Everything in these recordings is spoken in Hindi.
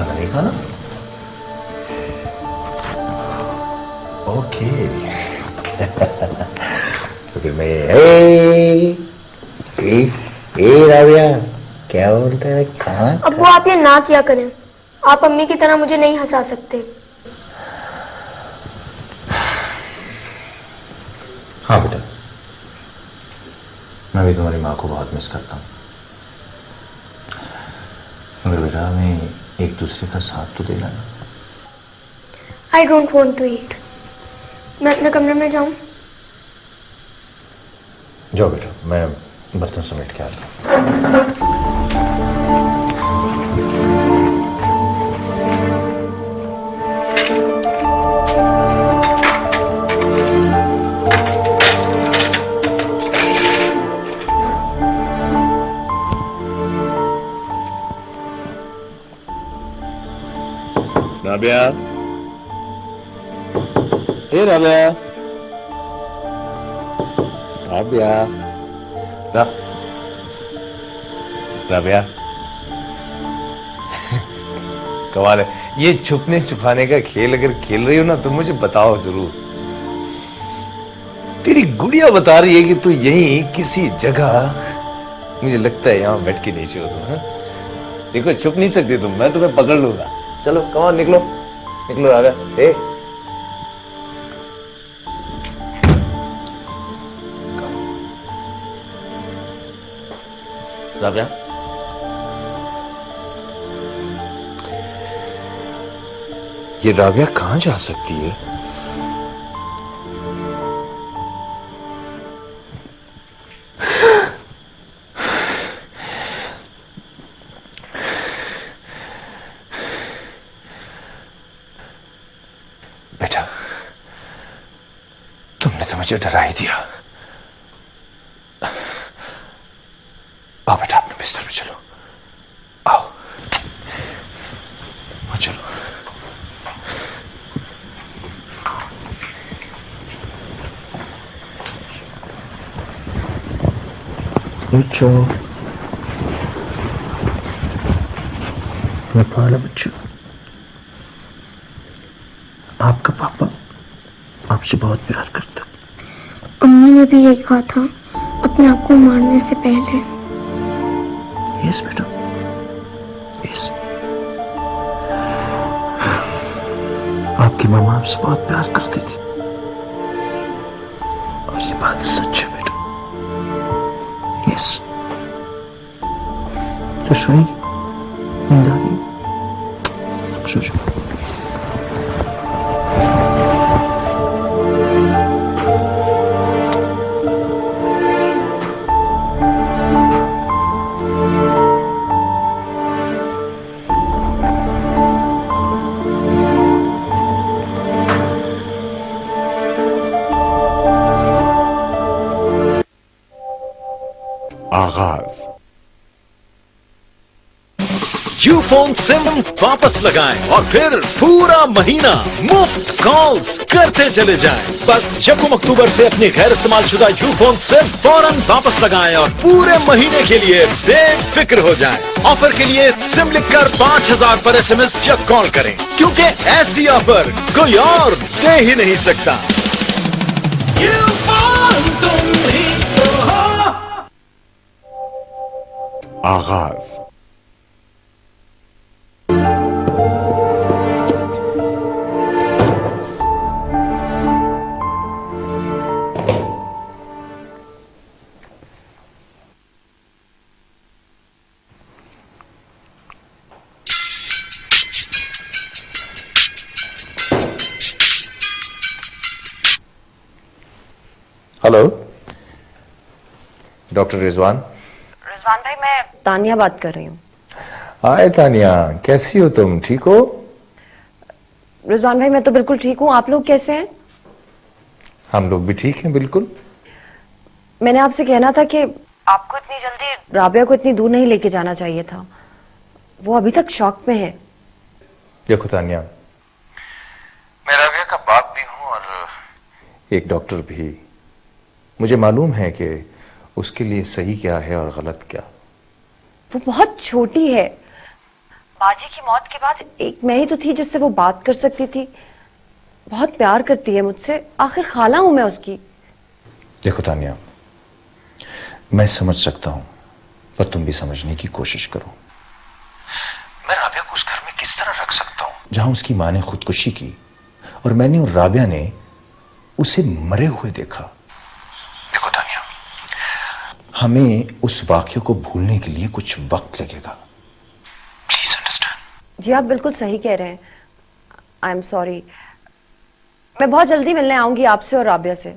खाना नहीं खाना? ओके। तो फिर मैं राबिया क्या बोलता है? खाना अब्बू आप ये ना किया करें, आप अम्मी की तरह मुझे नहीं हंसा सकते। हाँ बेटा, मैं भी तुम्हारी माँ को बहुत मिस करता हूँ, मगर बेटा हमें एक दूसरे का साथ तो देना ना। I don't want to eat. मैं अपने कमरे में जाऊं? जाओ बेटा, मैं बर्तन समेट के आता हूँ। राबिया, हे राबिया, राबिया, राबिया। कमाल है, ये छुपने छुपाने का खेल अगर खेल रही हो ना तो मुझे बताओ जरूर। तेरी गुड़िया बता रही है कि तू यहीं किसी जगह, मुझे लगता है यहां बैठ के नीचे हो तुम। देखो छुप नहीं सकती तुम, मैं तुम्हें पकड़ लूंगा। चलो कमाल, निकलो निकलो राबिया। ए राबिया, ये राबिया कहां जा सकती है? बेटा तुमने तो मुझे डरा ही दिया। आओ बेटा अपने बिस्तर में चलो, आओ चलो। बच्चो मैं पाला बच्चों, आपका पापा आपसे बहुत प्यार करता। अम्मी ने भी यही कहा था अपने आप को मारने से पहले। यस बेटा, यस। आपकी मम्मा आपसे बहुत प्यार करती थी और ये बात सच है बेटा। यस। तो सोएगी, नींद आ रही है, सो जाओ। आगाज। यूफोन सिम वापस लगाएं और फिर पूरा महीना मुफ्त कॉल्स करते चले जाएं। बस जब अक्टूबर से अपनी गैर इस्तेमाल-शुदा यूफोन सिम फौरन वापस लगाएं और पूरे महीने के लिए बेफिक्र हो जाएं। ऑफर के लिए सिम लिखकर 5000 पर SMS या कॉल करें, क्योंकि ऐसी ऑफर कोई और दे ही नहीं सकता। आगाज। Hello, doctor Rizwan. रिजवान भाई, मैं तानिया बात कर रही हूँ। हाय तानिया, कैसी हो तुम? ठीक हो? रिजवान भाई मैं तो बिल्कुल ठीक हूँ, आप लोग कैसे हैं? हम लोग भी ठीक हैं बिल्कुल। मैंने आपसे कहना था कि आपको इतनी जल्दी राबिया को इतनी दूर नहीं लेके जाना चाहिए था, वो अभी तक शॉक में है। देखो तानिया, मैं राबिया का बाप भी हूं और एक डॉक्टर भी। मुझे मालूम है कि उसके लिए सही क्या है और गलत क्या। वो बहुत छोटी है, बाजी की मौत के बाद एक मैं ही तो थी जिससे वो बात कर सकती थी। बहुत प्यार करती है मुझसे, आखिर खाला हूं मैं उसकी। देखो तानिया, मैं समझ सकता हूं, पर तुम भी समझने की कोशिश करो। मैं राबिया को उस घर में किस तरह रख सकता हूं जहां उसकी मां ने खुदकुशी की और मैंने और राबिया ने उसे मरे हुए देखा। देखो तानिया, हमें उस वाक्य को भूलने के लिए कुछ वक्त लगेगा। Please understand. जी आप बिल्कुल सही कह रहे हैं। I am sorry. मैं बहुत जल्दी मिलने आऊंगी आपसे और राबिया से।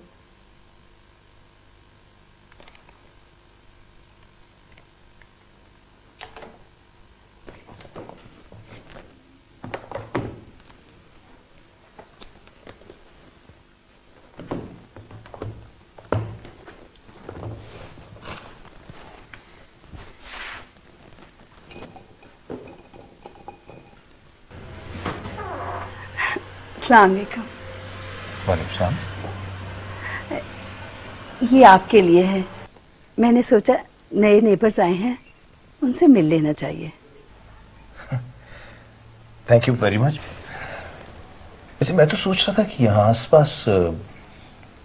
अस्सलाम वालेकुम। वालेकुम सलाम। ये आपके लिए है। मैंने सोचा नए नेबर्स आए हैं, उनसे मिल लेना चाहिए। Thank you very much. वैसे मैं तो सोच रहा था कि यहाँ आसपास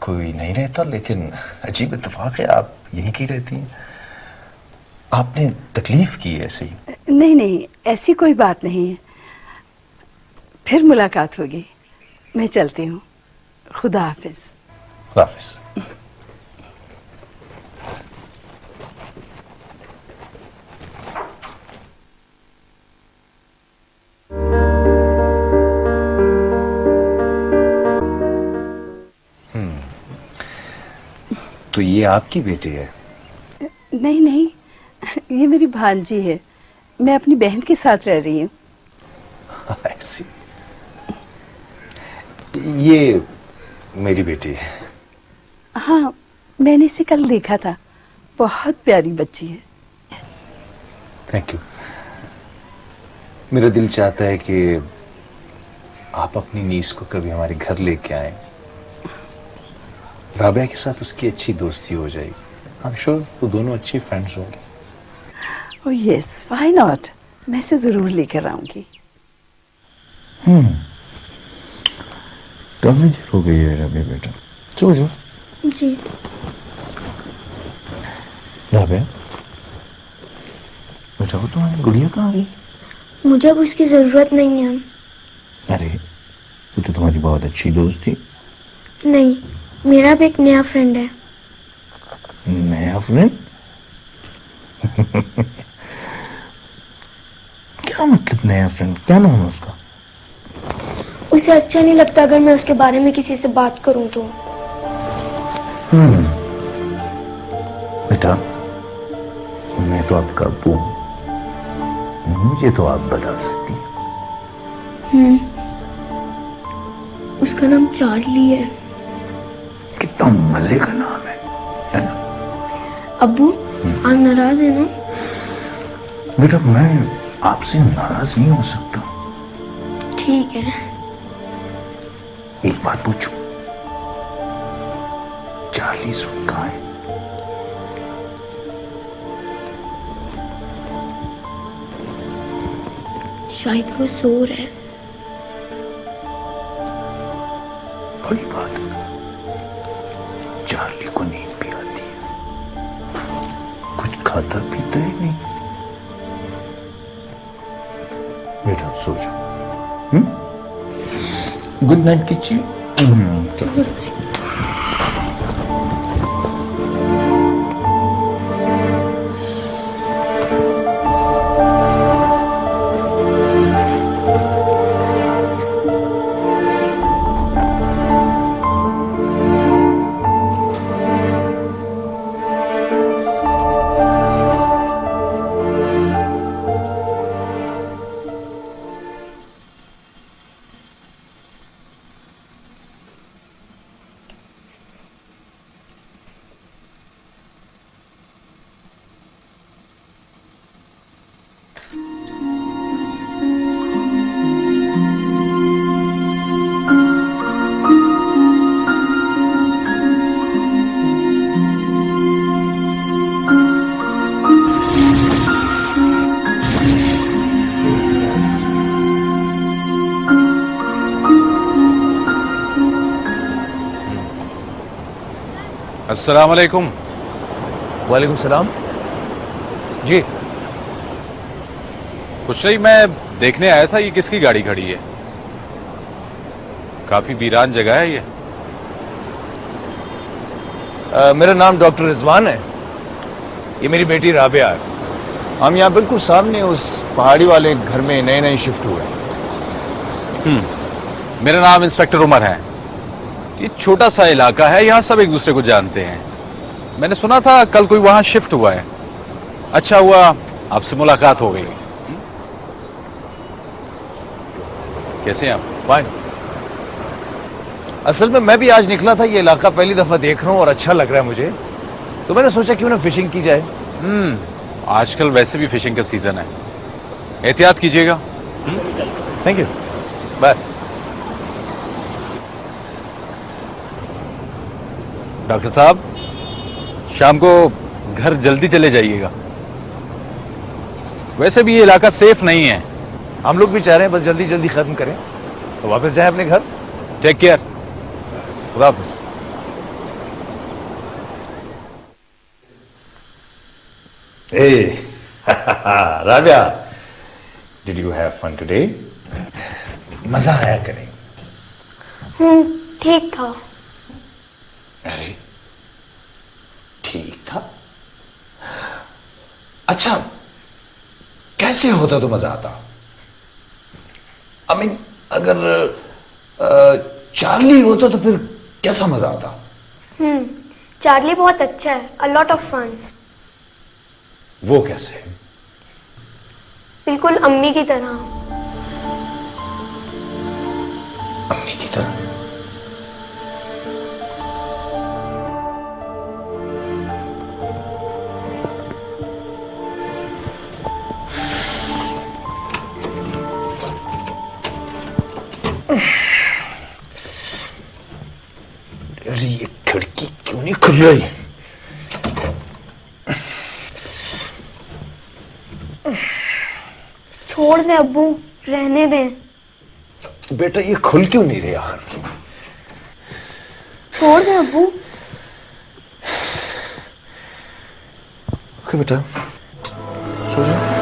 कोई नहीं रहता, लेकिन अजीब इत्तेफाक है, आप यहीं की रहती हैं। आपने तकलीफ की ऐसे ही? नहीं नहीं, ऐसी कोई बात नहीं है। फिर मुलाकात होगी। मैं चलती हूँ। खुदा हाफिज। खुदा हाफिज। तो ये आपकी बेटी है? नहीं नहीं, ये मेरी भांजी है। मैं अपनी बहन के साथ रह रही हूँ। ऐसी। ये मेरी बेटी है। हाँ, मैंने इसे कल देखा था। बहुत प्यारी बच्ची है। Thank you. मेरा दिल चाहता है कि आप अपनी नीस को कभी हमारे घर लेके आए। राबिया के साथ उसकी अच्छी दोस्ती हो जाएगी। आई एम श्योर वो दोनों अच्छी फ्रेंड्स होंगे। Oh yes, why not. मैं इसे जरूर लेकर आऊंगी। काफी देर हो गई है राबिया बेटा, सो जाओ। जी। राबिया बेटा, वो तुम्हारी गुड़िया कहाँ गई? मुझे अब उसकी जरूरत नहीं है। अरे वो तो तुम्हारी बहुत अच्छी दोस्त थी। नहीं, मेरा भी एक नया फ्रेंड है। नया फ्रेंड? क्या मतलब नया फ्रेंड? क्या नाम है उसका? उसे अच्छा नहीं लगता अगर मैं उसके बारे में किसी से बात करूं तो। बेटा, मैं तो आपका अब्बू हूं, मुझे तो आप बता सकती हैं। उसका नाम चार्ली है। कितना मजे का नाम है ना? अब्बू, आप नाराज है ना? बेटा, मैं आपसे नाराज नहीं हो सकता। ठीक है। एक बात पूछूं, चार्ली सुन कहाँ है? शायद वो सो रहा है। बड़ी बात है, चार्ली को नींद भी आती है, कुछ खाता पीता ही नहीं। बेटा सो जाओ। Good night Kichchi. Good night. अस्सलाम वालेकुम। वालेकुम सलाम। जी कुछ नहीं, मैं देखने आया था ये किसकी गाड़ी खड़ी है। काफी वीरान जगह है ये। मेरा नाम डॉक्टर रिजवान है। ये मेरी बेटी राबिया है। हम यहाँ बिल्कुल सामने उस पहाड़ी वाले घर में नए नए शिफ्ट हुए हैं। मेरा नाम इंस्पेक्टर उमर है। ये छोटा सा इलाका है, यहाँ सब एक दूसरे को जानते हैं। मैंने सुना था कल कोई वहां शिफ्ट हुआ है। अच्छा हुआ आपसे मुलाकात हो गई। कैसे हैं आप? फाइन। असल में मैं भी आज निकला था, ये इलाका पहली दफा देख रहा हूँ और अच्छा लग रहा है मुझे, तो मैंने सोचा क्यों ना फिशिंग की जाए। आजकल वैसे भी फिशिंग का सीजन है, एहतियात कीजिएगा। Thank you, bye. डॉक्टर साहब, शाम को घर जल्दी चले जाइएगा। वैसे भी ये इलाका सेफ नहीं है। हम लोग भी चाह रहे हैं बस जल्दी जल्दी खत्म करें तो वापस जाएं अपने घर। Take care. खुदा हाफिज। Hey, Rabia, did you have fun today? मजा आया करें। ठीक था। अरे ठीक था? अच्छा, कैसे होता तो मजा आता? I mean, अगर चार्ली होता तो फिर कैसा मजा आता? चार्ली बहुत अच्छा है, अ लॉट ऑफ फन। वो कैसे? बिल्कुल अम्मी की तरह। अम्मी की तरह? अरे ये खिड़की क्यों नहीं खुल रही? छोड़ दे अब्बू, रहने दे। बेटा ये खुल क्यों नहीं रही आखिर? छोड़ दे अब्बू। ओके बेटा, सो जाओ।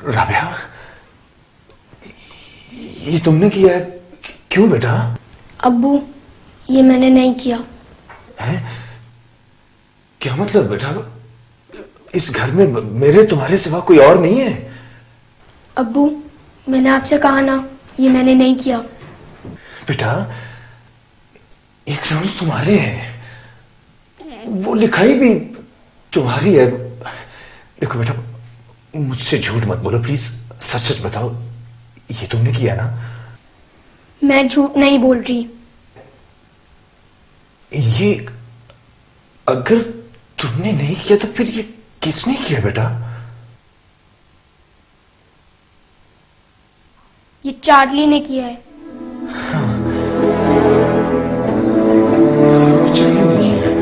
राबिया, ये तुमने किया है? क्यों बेटा? अब्बू, ये मैंने नहीं किया। है? क्या मतलब बेटा? इस घर में मेरे तुम्हारे सिवा कोई और नहीं है? अब्बू, मैंने आपसे कहा ना, ये मैंने नहीं किया। बेटा, ये क्लोन्स तुम्हारे हैं, वो लिखाई भी तुम्हारी है। देखो बेटा, मुझसे झूठ मत बोलो प्लीज, सच सच बताओ, ये तुमने किया ना? मैं झूठ नहीं बोल रही। ये अगर तुमने नहीं किया तो फिर ये किसने किया बेटा? ये चार्ली ने किया है। चार्ली ने किया है।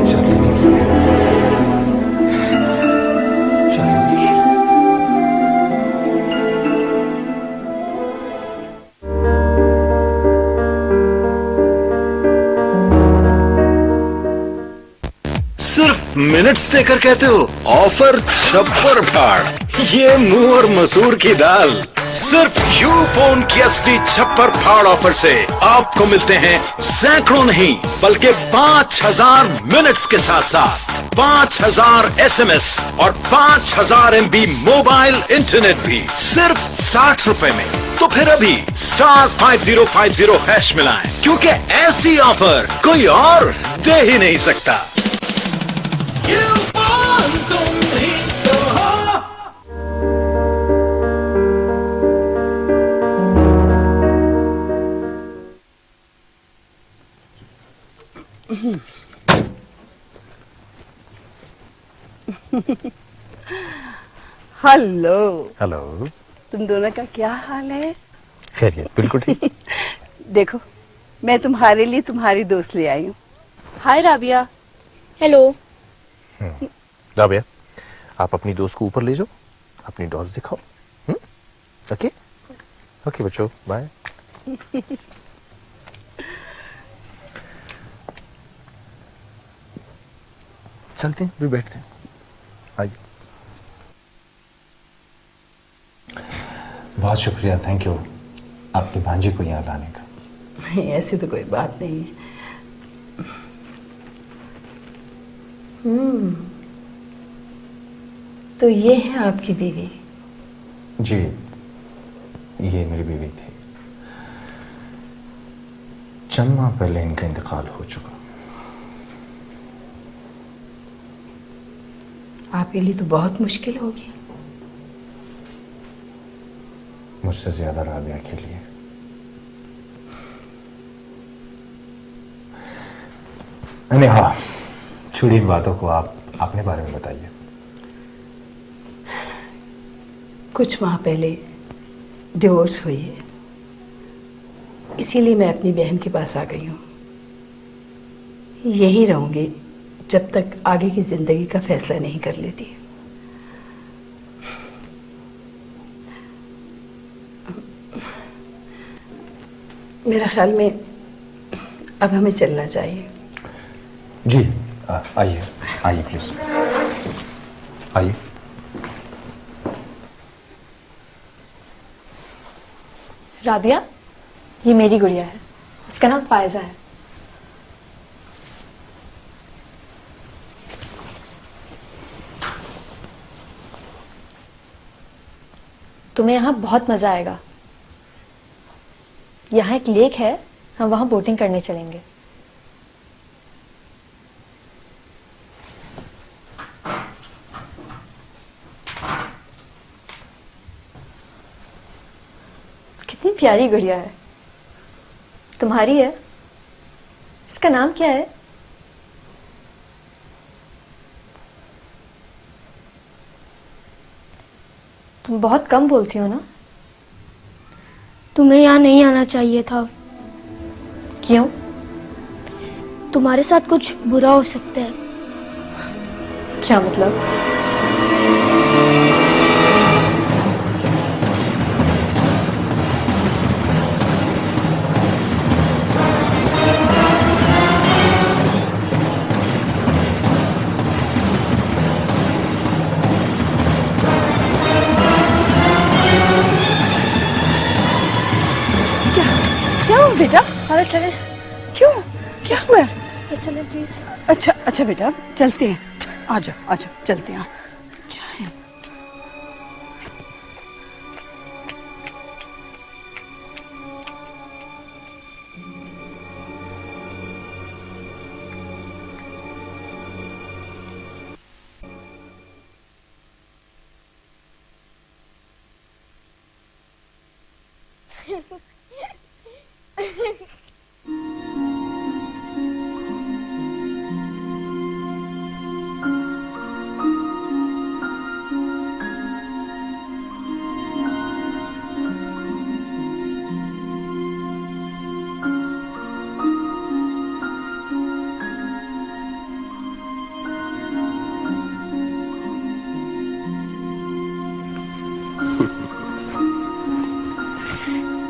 चार्ली ने किया है। चार्ली ने किया है। मिनट्स देकर कहते हो ऑफर छप्पर फाड़। ये मुंह और मसूर की दाल। सिर्फ यूफोन की असली छप्पर फाड़ ऑफर से आपको मिलते हैं सैकड़ों नहीं बल्कि 5000 मिनट्स के साथ साथ 5000 SMS और 5000 MB मोबाइल इंटरनेट भी सिर्फ 60 रुपए में। तो फिर अभी *5050# मिलाएं, क्योंकि ऐसी ऑफर कोई और दे ही नहीं सकता। हेलो। हेलो। तुम दोनों का क्या हाल है? खैरियत, बिल्कुल ठीक। देखो, मैं तुम्हारे लिए तुम्हारी दोस्त ले आई हूँ। हाय राबिया। हेलो। राबिया, आप अपनी दोस्त को ऊपर ले जाओ, अपनी डॉल्स दिखाओ। ओके ओके बच्चों, बाय। चलते हैं, भी बैठते हैं। आइए। बहुत शुक्रिया, थैंक यू आपकी भांजी को यहाँ लाने का। नहीं, ऐसी तो कोई बात नहीं है। तो ये है आपकी बीवी? जी, ये मेरी बीवी थी। चंद माह पहले इनका इंतकाल हो चुका। आपके लिए तो बहुत मुश्किल होगी। मुझसे ज्यादा राबिया के लिए। नहीं, हाँ, छोड़िए इन बातों को, आप अपने बारे में बताइए। कुछ माह पहले डिवोर्स हुई है, इसीलिए मैं अपनी बहन के पास आ गई हूँ। यही रहूंगी जब तक आगे की जिंदगी का फैसला नहीं कर लेती। मेरा ख्याल में अब हमें चलना चाहिए। जी, आइए आइए प्लीज, आइए। राबिया, ये मेरी गुड़िया है, इसका नाम फायजा है। तुम्हें यहाँ बहुत मजा आएगा। यहाँ एक लेक है, हम वहां बोटिंग करने चलेंगे। कितनी प्यारी गुड़िया है, तुम्हारी है। इसका नाम क्या है? तुम बहुत कम बोलती हो ना। तुम्हें यहाँ नहीं आना चाहिए था। क्यों? तुम्हारे साथ कुछ बुरा हो सकता है। क्या मतलब? क्या हुआ बेटा? सारे चले। क्यों? क्या हुआ? चले प्लीज। अच्छा अच्छा बेटा, चलते हैं। आ जाओ आ जाओ, चलते हैं। क्या है?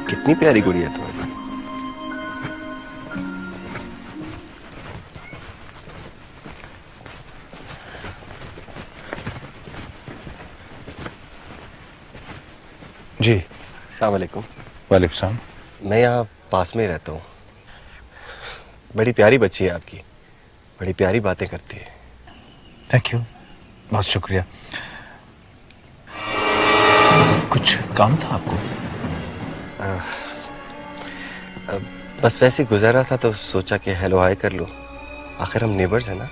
कितनी प्यारी गुड़िया तुम्हारी। जी। अस्सलाम वालेकुम। वालेकुम सलाम। मैं यहाँ पास में ही रहता हूँ। बड़ी प्यारी बच्ची है आपकी, बड़ी प्यारी बातें करती है। थैंक यू, बहुत शुक्रिया। कुछ काम था आपको? बस वैसे ही गुजर रहा था तो सोचा कि हेलो हाय कर लूँ, आखिर हम नेबर्स हैं ना।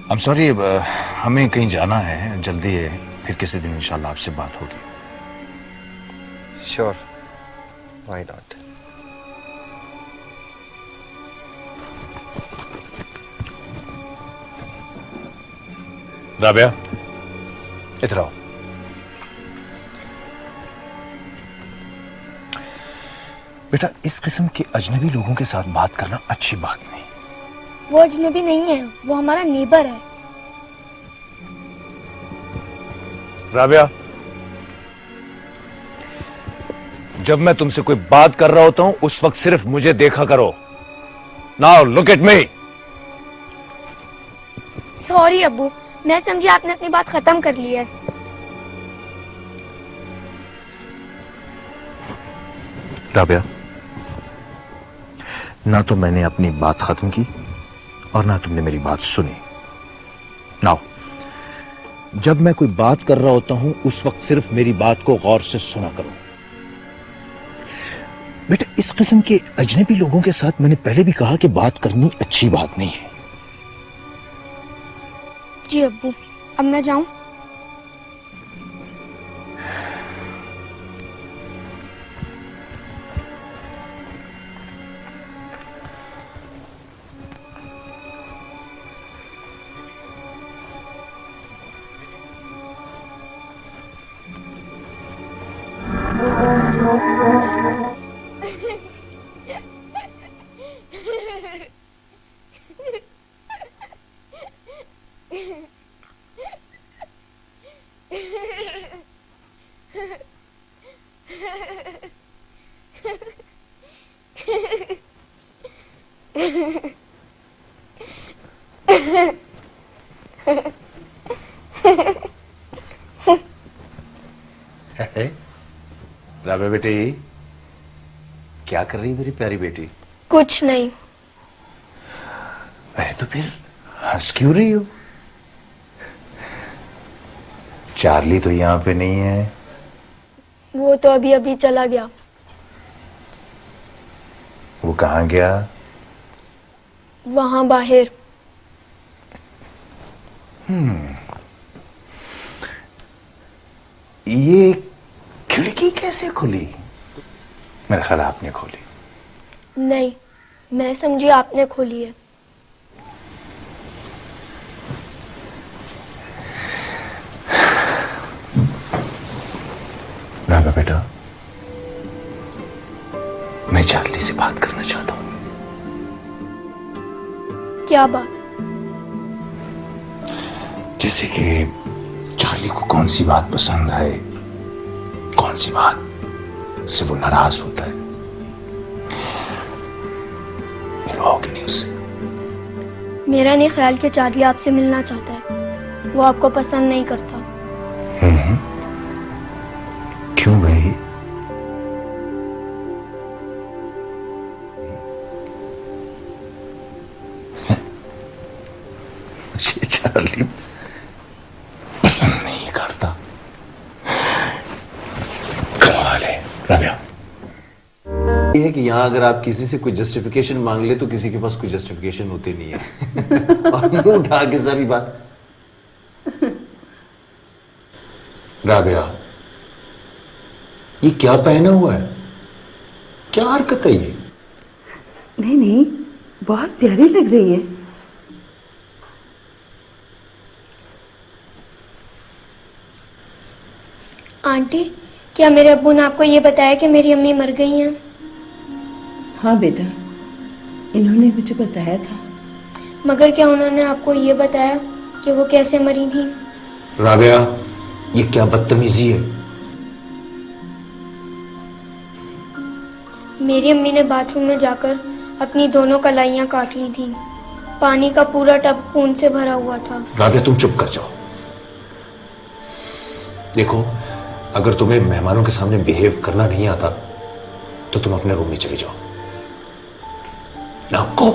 आई एम सॉरी, हमें कहीं जाना है, जल्दी है, फिर किसी दिन इंशाल्लाह आपसे बात होगी। Sure, why not. राबिया, इधर आओ। बेटा, इस किस्म के अजनबी लोगों के साथ बात करना अच्छी बात नहीं। वो अजनबी नहीं है, वो हमारा नेबर है। राबिया, जब मैं तुमसे कोई बात कर रहा होता हूं उस वक्त सिर्फ मुझे देखा करो। Now look at me. Sorry अब्बू, मैं समझी आपने अपनी बात खत्म कर ली है। राबिया, ना तो मैंने अपनी बात खत्म की और ना तुमने मेरी बात सुनी। नाउ, जब मैं कोई बात कर रहा होता हूं उस वक्त सिर्फ मेरी बात को गौर से सुना करो। बेटा, इस किस्म के अजनबी लोगों के साथ मैंने पहले भी कहा कि बात करनी अच्छी बात नहीं है। जी अब्बू, अब मैं जाऊं? राबिया बेटी, क्या कर रही है मेरी प्यारी बेटी? कुछ नहीं। अरे तो फिर हंस क्यों रही हो? चार्ली तो यहां पे नहीं है। वो तो अभी अभी चला गया। वो कहां गया? वहां बाहर। ये खिड़की कैसे खुली? मेरा ख्याल आपने खोली। नहीं, मैं समझी आपने खोली है। राबिया बेटा, मैं चार्ली से बात करना चाहता हूं। क्या बात? जैसे कि चार्ली को कौन सी बात पसंद है, कौन सी बात से वो नाराज होता है। मिलवाओगे नहीं उससे? मेरा नहीं ख्याल कि चार्ली आपसे मिलना चाहता है। वो आपको पसंद नहीं करता। क्यों भाई? मुझे चार्ली पसंद नहीं करता। कमाल है राबिया। ये है कि यहाँ अगर आप किसी से कोई जस्टिफिकेशन मांग ले तो किसी के पास कोई जस्टिफिकेशन होती नहीं है। और मुंह उठा के सारी बात। राबिया, ये क्या पहना हुआ है? क्या हरकत है ये? नहीं नहीं, बहुत प्यारी लग रही है। आंटी, क्या मेरे अब्बू ने आपको ये बताया कि मेरी अम्मी मर गई हैं? हाँ बेटा, इन्होंने मुझे बताया था। मगर क्या उन्होंने आपको ये बताया कि वो कैसे मरी थी? राबिया, ये क्या बदतमीजी है? मेरी अम्मी ने बाथरूम में जाकर अपनी दोनों कलाइयां काट ली थी। पानी का पूरा टब खून से भरा हुआ था। राबिया, तुम चुप कर जाओ। देखो, अगर तुम्हें मेहमानों के सामने बिहेव करना नहीं आता तो तुम अपने रूम में चले जाओ। Now go.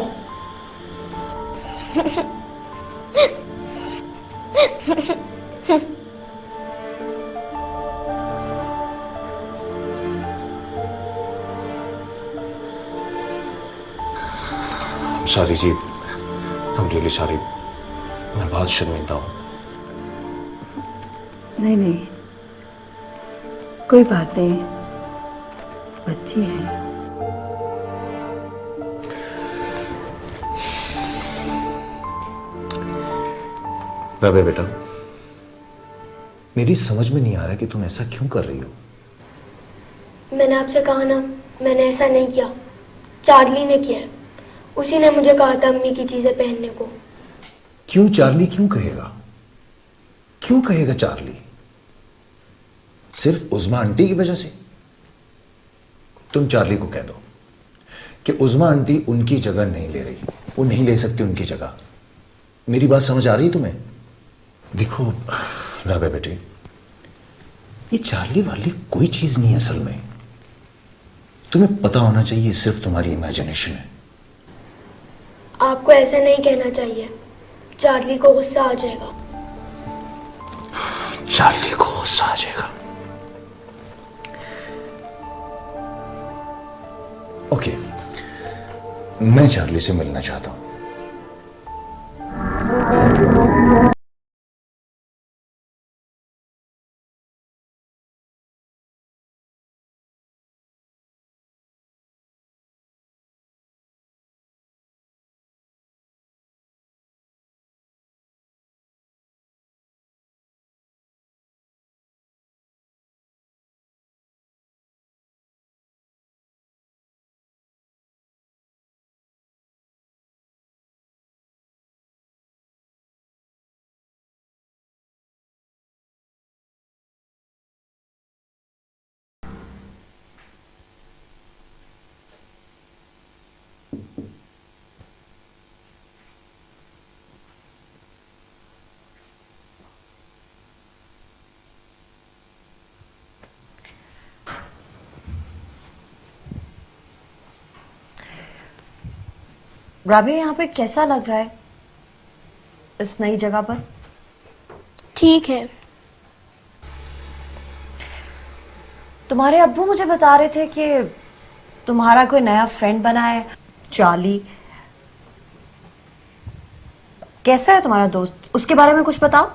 सॉरी जी, आई एम रियली सॉरी। मैं बहुत शर्मिंदा हूं। नहीं नहीं, कोई बात नहीं, बच्ची है। राबिया बेटा, मेरी समझ में नहीं आ रहा कि तुम ऐसा क्यों कर रही हो। मैंने आपसे कहा ना, मैंने ऐसा नहीं किया, चार्ली ने किया है। उसी ने मुझे कहा था अम्मी की चीजें पहनने को। क्यों चार्ली क्यों कहेगा? क्यों कहेगा चार्ली? सिर्फ उज़मा आंटी की वजह से? तुम चार्ली को कह दो कि उज़मा आंटी उनकी जगह नहीं ले रही, वो नहीं ले सकती उनकी जगह। मेरी बात समझ आ रही है तुम्हें? देखो राबिया बेटे, ये चार्ली वाली कोई चीज नहीं है असल में। तुम्हें पता होना चाहिए, सिर्फ तुम्हारी इमेजिनेशन है। आपको ऐसा नहीं कहना चाहिए, चार्ली को गुस्सा आ जाएगा। चार्ली को गुस्सा आ जाएगा? ओके, मैं चार्ली से मिलना चाहता हूं। राबिया, यहाँ पे कैसा लग रहा है इस नई जगह पर? ठीक है। तुम्हारे अब्बू मुझे बता रहे थे कि तुम्हारा कोई नया फ्रेंड बना है, चार्ली। कैसा है तुम्हारा दोस्त? उसके बारे में कुछ बताओ।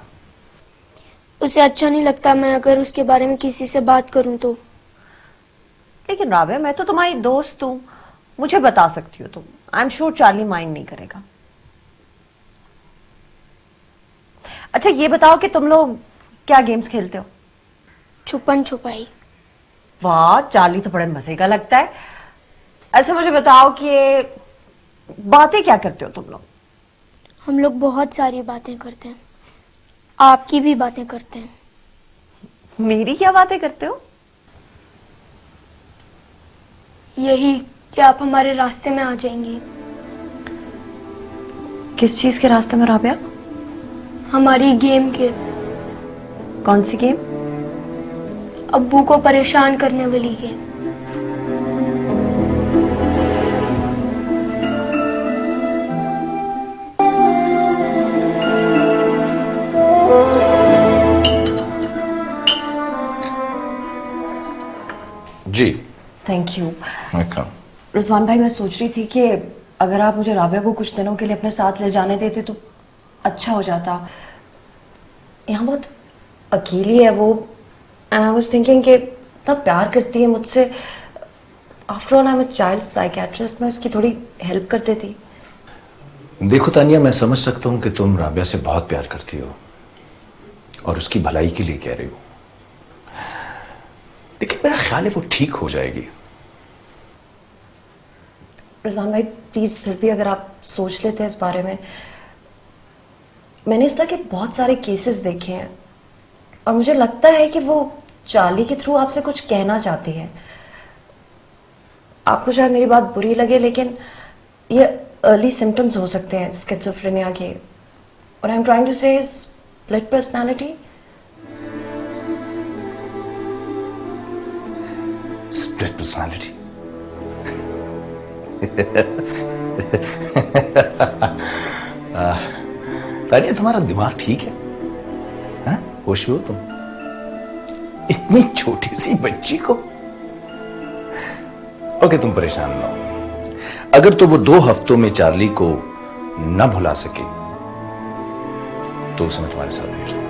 उसे अच्छा नहीं लगता मैं अगर उसके बारे में किसी से बात करूं तो। लेकिन राबिया, मैं तो तुम्हारी दोस्त हूँ, मुझे बता सकती हो तुम। I am sure Charlie mind नहीं करेगा। अच्छा ये बताओ कि तुम लोग क्या गेम्स खेलते हो? छुपन छुपाई। वाह, चार्ली तो बड़े मजे का लगता है। ऐसे मुझे बताओ कि बातें क्या करते हो तुम लोग? हम लोग बहुत सारी बातें करते हैं, आपकी भी बातें करते हैं। मेरी क्या बातें करते हो? यही कि आप हमारे रास्ते में आ जाएंगी। किस चीज के रास्ते में राबिया? हमारी गेम के। कौन सी गेम? अब्बू को परेशान करने वाली गेम। जी थैंक यू। वेलकम। रिजवान भाई, मैं सोच रही थी कि अगर आप मुझे राबिया को कुछ दिनों के लिए अपने साथ ले जाने देते तो अच्छा हो जाता। यहाँ बहुत अकेली है वो, एंड आई वाज थिंकिंग कि इतना प्यार करती है मुझसे। After all I am a child psychiatrist, मैं उसकी थोड़ी हेल्प कर देती। देखो तानिया, मैं समझ सकता हूं कि तुम राबिया से बहुत प्यार करती हो और उसकी भलाई के लिए कह रही हो, लेकिन मेरा ख्याल है वो ठीक हो जाएगी। रिजवान भाई प्लीज, फिर भी अगर आप सोच लेते हैं इस बारे में। मैंने इस तरह के बहुत सारे केसेस देखे हैं और मुझे लगता है कि वो चार्ली के थ्रू आपसे कुछ कहना चाहती है। आपको शायद मेरी बात बुरी लगे, लेकिन ये अर्ली सिम्टम्स हो सकते हैं स्किज़ोफ्रेनिया के। और आई एम ट्राइंग टू से split personality. Split personality. Tania, तुम्हारा दिमाग ठीक है? हाँ? होश में हो तुम? इतनी छोटी सी बच्ची को। ओके, तुम परेशान ना हो। अगर तो वो 2 हफ्तों में चार्ली को न भुला सके तो उसे मैं तुम्हारे साथ भेज दूंगा।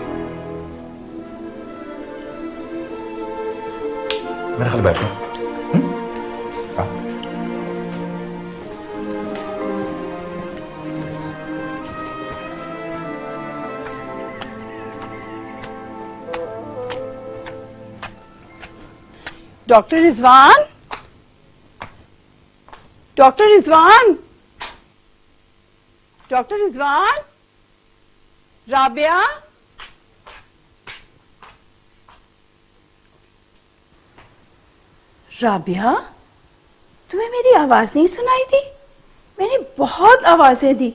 मेरा ख्याल बैठो। हाँ। Doctor Rizwan, doctor Rizwan, doctor Rizwan, Rabia, Rabia, तुम्हें मेरी आवाज नहीं सुनाई दी? मैंने बहुत आवाजें दी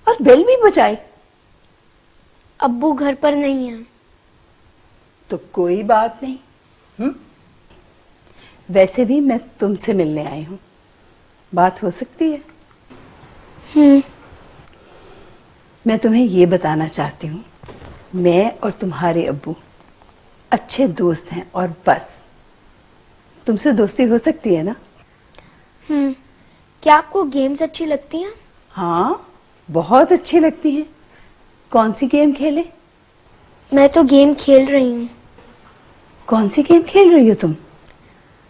और बेल भी बजाई। अब्बू घर पर नहीं है। तो कोई बात नहीं। वैसे भी मैं तुमसे मिलने आई हूं, बात हो सकती है। मैं तुम्हें ये बताना चाहती हूँ, मैं और तुम्हारे अब्बू अच्छे दोस्त हैं और बस। तुमसे दोस्ती हो सकती है ना? क्या आपको गेम्स अच्छी लगती हैं? हाँ, बहुत अच्छी लगती हैं। कौन सी गेम खेले? मैं तो गेम खेल रही हूँ। कौन सी गेम खेल रही हो तुम?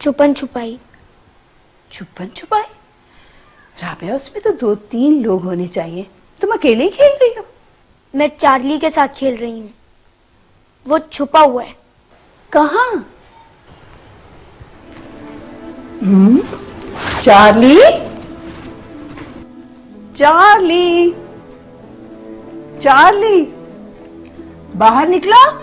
छुपन छुपाई। छुपन छुपाई? राबिया, उसमें तो 2-3 लोग होने चाहिए, तुम अकेले ही खेल रही हो? मैं चार्ली के साथ खेल रही हूँ, वो छुपा हुआ है। कहाँ? चार्ली, चार्ली, चार्ली, बाहर निकलो।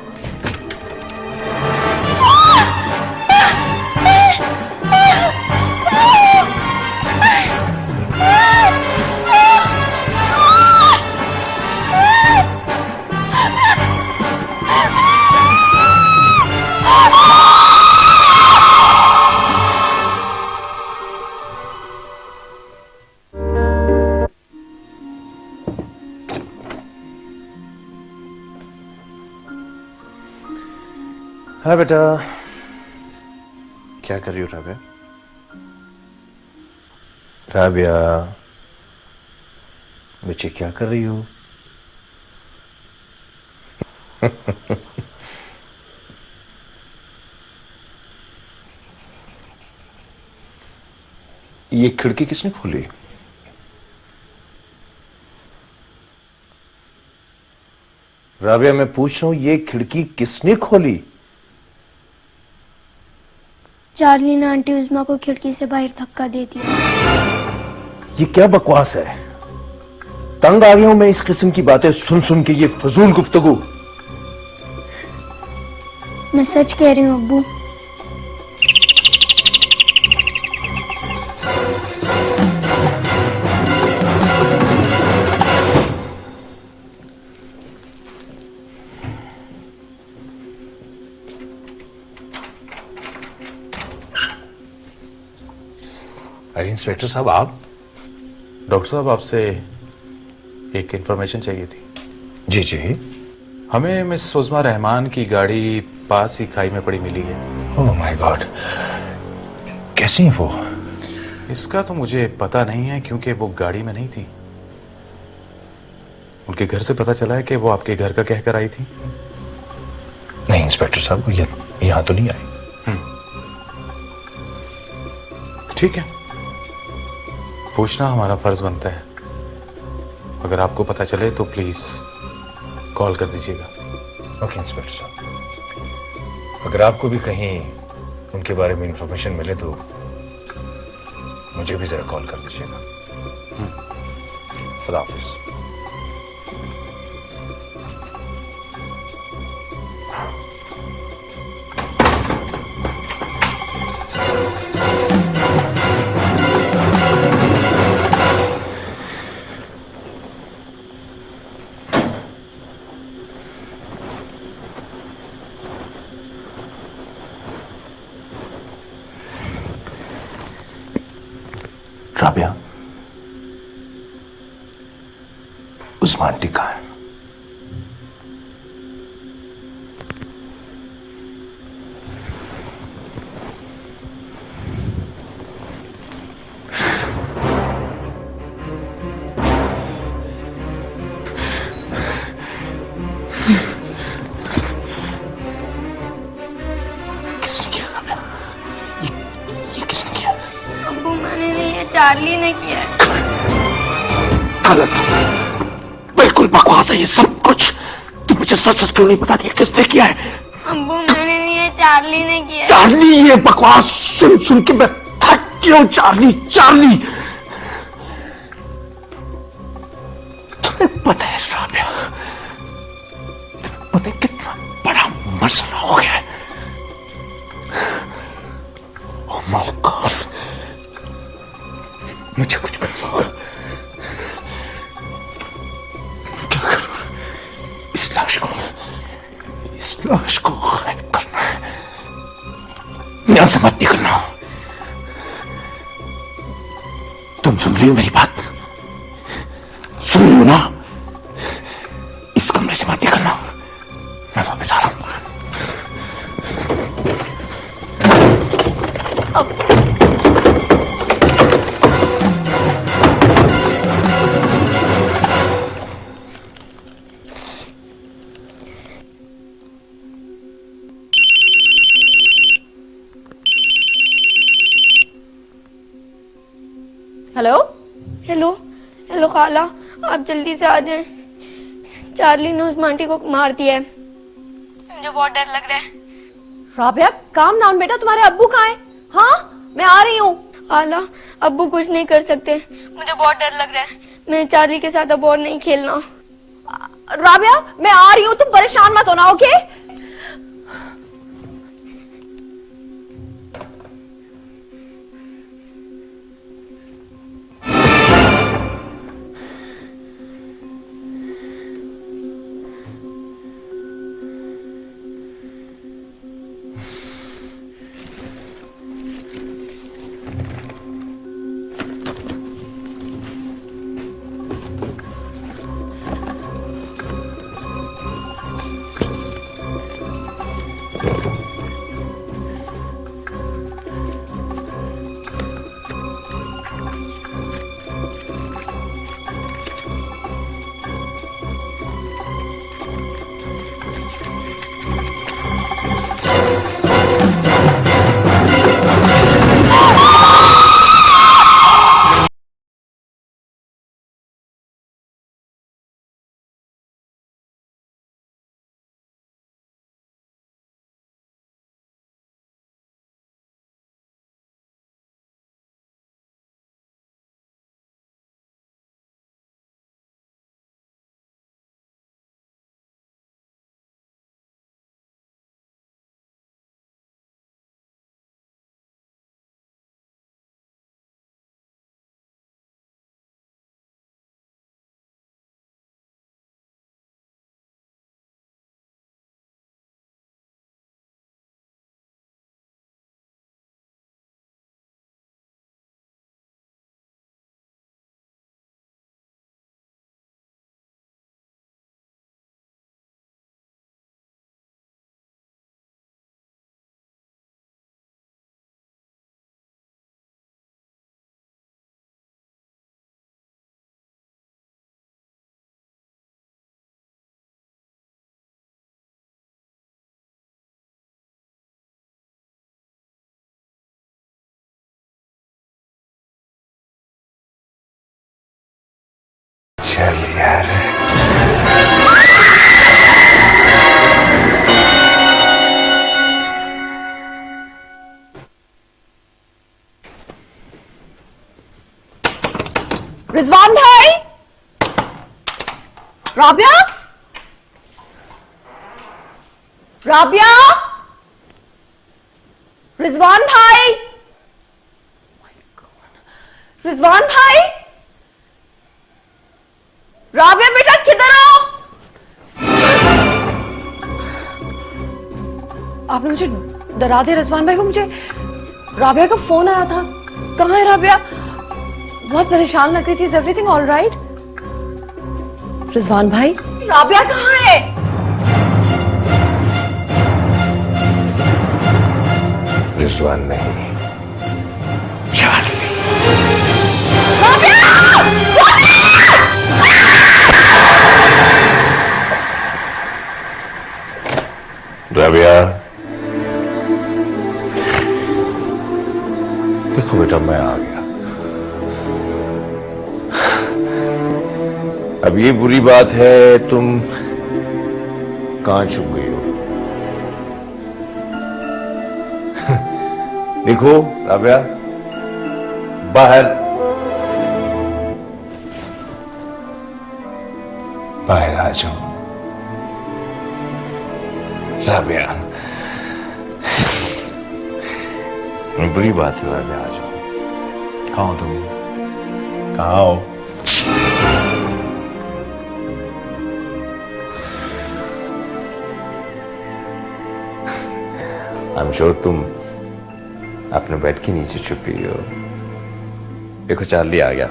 हाँ बेटा, क्या कर रही हो राबिया? राबिया बच्चे, क्या कर रही हो? ये खिड़की किसने खोली? राबिया, मैं पूछ रहा हूं, ये खिड़की किसने खोली? चार्ली ने आंटी उज़मा को खिड़की से बाहर धक्का दे दिया। ये क्या बकवास है? तंग आ गया हूं मैं इस किस्म की बातें सुन सुन के, ये फजूल गुफ्तगू। मैं सच कह रही हूँ अब्बू। अरे इंस्पेक्टर साहब, आप? डॉक्टर साहब, आपसे एक इंफॉर्मेशन चाहिए थी। जी जी। हमें मिस उज़मा रहमान की गाड़ी पास ही खाई में पड़ी मिली है। ओह माय गॉड, कैसी है वो? इसका तो मुझे पता नहीं है, क्योंकि वो गाड़ी में नहीं थी। उनके घर से पता चला है कि वो आपके घर का कहकर आई थी। नहीं इंस्पेक्टर साहब, वो यहां तो नहीं आई। ठीक है, पूछना हमारा फर्ज बनता है। अगर आपको पता चले तो प्लीज कॉल कर दीजिएगा। ओके इंस्पेक्टर साहब, अगर आपको भी कहीं उनके बारे में इंफॉर्मेशन मिले तो मुझे भी जरा कॉल कर दीजिएगा। खुदा हाफिज। राबिया, उस्मा आंटी कहाँ है? किसने किया राबिया? ये किसने किया? अब्बू मैंने नहीं, ये चार्ली ने किया है। गलत, बिल्कुल बकवास है ये सब कुछ। तुम मुझे सच सच क्यों नहीं बता दिया किसने किया है? अब्बू मैंने नहीं, ये चार्ली ने किया है। चार्ली, ये बकवास सुन सुन के मैं थक गया हूं। चार्ली चार्ली, तुम्हें पता है राबिया, पता है कितना बड़ा मसला हो गया है? ओह माय गॉड, मुझे कुछ करना होगा। क्या करूं? इस लाश को गायब करना है। यहां से मत निकलना। तुम सुन रही हो मेरी बात? सुन रही हो ना? इस कमरे से मत निकलना। मैं वापस आ रहा हूं। हेलो हेलो हेलो खाला, आप जल्दी से आ जाएं। चार्ली ने उस आंटी को मार दिया है, मुझे बहुत डर लग रहा है। राबिया, काम डाउन बेटा, तुम्हारे अब्बू कहाँ हैं? हाँ, मैं आ रही हूँ। खाला, अब्बू कुछ नहीं कर सकते, मुझे बहुत डर लग रहा है। मैं चार्ली के साथ अब और नहीं खेलना। राबिया, मैं आ रही हूँ, तुम परेशान मत होना, ओके? चल यार, रिजवान भाई, राबिया, राबिया, रिजवान भाई, रिजवान भाई, राबिया बेटा किधर आओ? आपने मुझे डरा दिया रिजवान भाई को। मुझे राबिया का फोन आया था। कहाँ है राबिया? बहुत परेशान लग रही थी। Is everything all right? Rizwan भाई, राबिया कहाँ है? रिजवान नहीं, चार्ली। राबिया, देखो बेटा मैं आ गया। अब ये बुरी बात है, तुम कहां छुप गई हो? देखो राबिया, बाहर बाहर आ जाओ। राबिया, बुरी बात है राबिया, आ जाओ। कहाँ हो तुम? कहाँ हो? आई एम श्योर तुम अपने बेड के नीचे छुपी हो। देखो चार्ली आ गया।